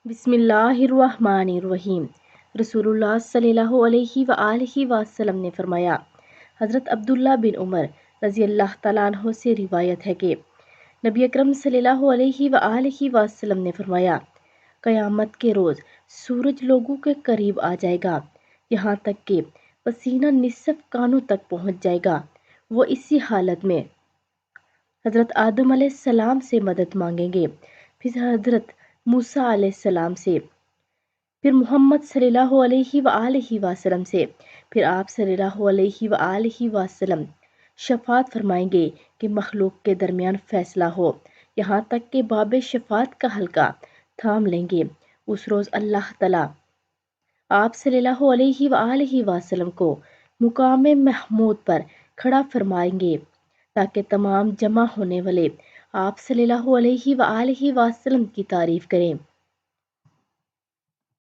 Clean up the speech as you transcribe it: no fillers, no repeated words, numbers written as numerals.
بسم اللہ الرحمن الرحیم۔ رسول اللہ صلی اللہ علیہ وآلہ وسلم نے فرمایا، حضرت عبداللہ بن عمر رضی اللہ تعالیٰ عنہ سے روایت ہے کہ نبی اکرم صلی اللہ علیہ وآلہ وسلم نے فرمایا، قیامت کے روز سورج لوگوں کے قریب آ جائے گا، یہاں تک کہ پسینہ نصف کانوں تک پہنچ جائے گا۔ وہ اسی حالت میں حضرت آدم علیہ السلام سے مدد مانگیں گے، پھر حضرت موسیٰ علیہ السلام سے، پھر محمد صلی اللہ علیہ وآلہ وسلم سے، پھر آپ صلی اللہ علیہ وآلہ وسلم شفاعت فرمائیں گے کہ مخلوق کے درمیان فیصلہ ہو، یہاں تک کہ باب شفاعت کا حلقہ تھام لیں گے۔ اس روز اللہ تعالیٰ آپ صلی اللہ علیہ وآلہ وسلم کو مقام محمود پر کھڑا فرمائیں گے تاکہ تمام جمع ہونے والے آپ صلی اللہ علیہ وآلہ وسلم کی تعریف کریں۔